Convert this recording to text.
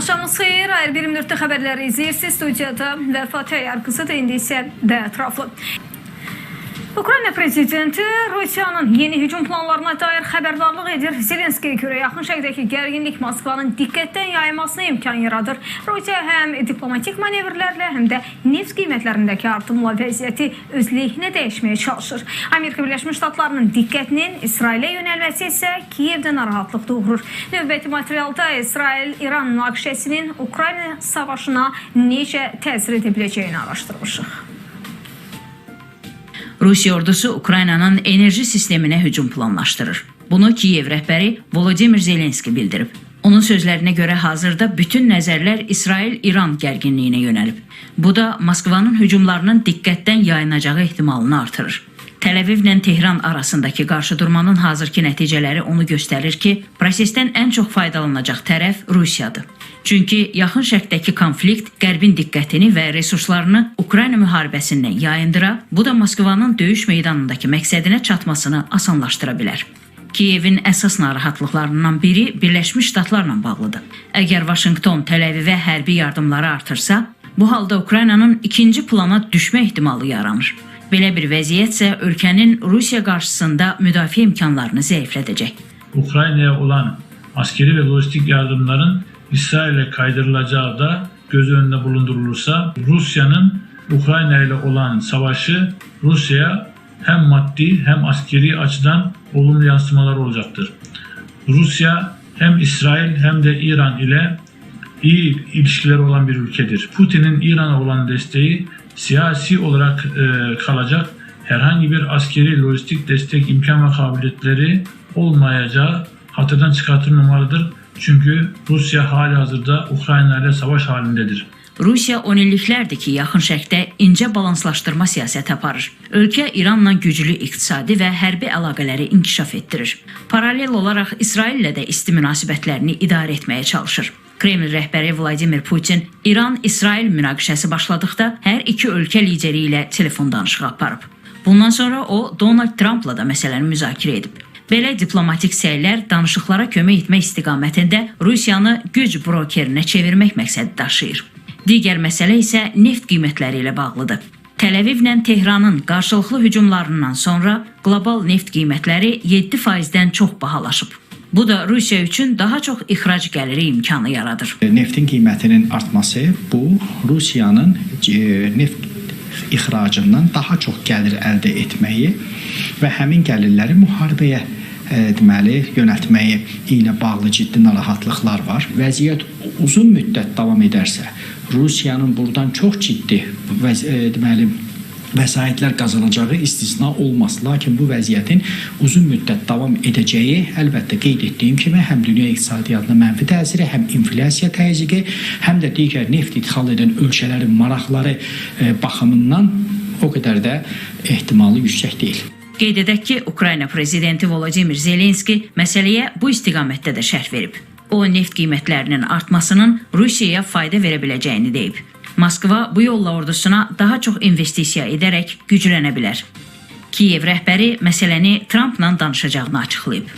Axşamınız xeyir, Ayr 24 xəbərləri izləyirsiniz. Studiyada və Fatih Yarqısıdır, indi isə də ətraflı. Ukrayna prezidenti Rusiyanın yeni hücum planlarına dair xəbərdarlıq edir. Zelenskiyə görə yaxın şərqdəki gərginlik Moskvanın diqqətdən yayılmasına imkan yaradır. Rusiya həm diplomatik manevrlərlə, həm də neft qiymətlərindəki artımla vəziyyəti öz lehinə dəyişməyə çalışır. Amerika Birləşmiş Ştatlarının diqqətinin İsrailə yönəlməsi isə Kiyevdə narahatlıq doğurur. Növbəti materialda İsrail-İran münaqişəsinin Ukrayna savaşına necə təsir edə biləcəyini araşdırmışıq. Rusiya ordusu Ukraynanın enerji sisteminə hücum planlaşdırır. Bunu Kiyev rəhbəri Volodymyr Zelenski bildirib. Onun sözlərinə görə hazırda bütün nəzərlər İsrail-İran gərginliyinə yönəlib. Bu da Moskvanın hücumlarının diqqətdən yayınacağı ehtimalını artırır. Təl-Əvivlə Tehran arasındakı qarşıdurmanın hazırki nəticələri onu göstərir ki, prosesdən ən çox faydalanacaq tərəf Rusiyadır. Çünki yaxın şərqdəki konflikt Qərbin diqqətini və resurslarını Ukrayna müharibəsindən yayındıra, bu da Moskvanın döyüş meydanındakı məqsədinə çatmasını asanlaşdıra bilər. Kiyevin əsas narahatlıqlarından biri Birləşmiş Ştatlarla bağlıdır. Əgər Vaşinqton Təl-Əvivə hərbi yardımları artırsa, bu halda Ukraynanın ikinci plana düşmə ehtimalı yaranır. Belə bir vəziyyət isə ölkənin Rusiya qarşısında müdafiə imkanlarını zəiflədəcək. Ukrayna'ya olan askeri ve lojistik yardımların İsrail'e kaydırılacağı da göz önünde bulundurulursa, Rusya'nın Ukrayna ile olan savaşı Rusya'ya hem maddi hem askeri açıdan olumlu yansımalar olacaktır. Rusya hem İsrail hem de İran ile iyi ilişkileri olan bir ülkedir. Putin'in İran'a olan desteği siyasi olarak kalacak, herhangi bir askeri lojistik destek imkan ve kabiliyetleri olmayacağı hatırdan çıkartılmamalıdır. Çünkü Rusya halihazırda Ukrayna ile savaş halindedir. Rusiya 10 illiklərdir ki, yaxın şərqdə incə balanslaşdırma siyasəti aparır. Ölkə İranla güclü iqtisadi və hərbi əlaqələri inkişaf etdirir. Paralel olaraq İsraillə də isti münasibətlərini idarə etməyə çalışır. Kreml rəhbəri Vladimir Putin İran-İsrail münaqişəsi başladıqda hər iki ölkə lideri ilə telefon danışığı aparıb. Bundan sonra o, Donald Trumpla da məsələni müzakirə edib. Belə diplomatik səylər danışıqlara kömək etmək istiqamətində Rusiyanı güc brokerinə çevirmək məqsədi daşıyır. Digər məsələ isə neft qiymətləri ilə bağlıdır. Təl-Əvivlə Tehranın qarşılıqlı hücumlarından sonra qlobal neft qiymətləri 7%-dən çox bahalaşıb. Bu da Rusiya üçün daha çox ixrac gəliri imkanı yaradır. Neftin qiymətinin artması bu Rusiyanın neft ixracından daha çox gəlir əldə etməyi və həmin gəlirləri müharibəyə yönəltməyi ilə bağlı ciddi narahatlıqlar var. Vəziyyət uzun müddət davam edərsə, Rusiyanın buradan çox ciddi vəsaitlər qazanacağı istisna olmaz. Lakin bu vəziyyətin uzun müddət davam edəcəyi əlbəttə qeyd etdiyim kimi həm dünya iqtisadiyyatına mənfi təsiri, həm inflyasiya təzyiqi, həm də digər neft ixal edən ölkələrin maraqları baxımından o qədər də ehtimalı yüksək deyil. Qeyd edək ki, Ukrayna prezidenti Volodymyr Zelenski məsələyə bu istiqamətdə də şərh verib. O, neft qiymətlərinin artmasının Rusiyaya fayda verə biləcəyini deyib. Moskva bu yolla ordusuna daha çox investisiya edərək güclənə bilər. Kiyev rəhbəri məsələni Trumpla danışacağını açıqlayıb.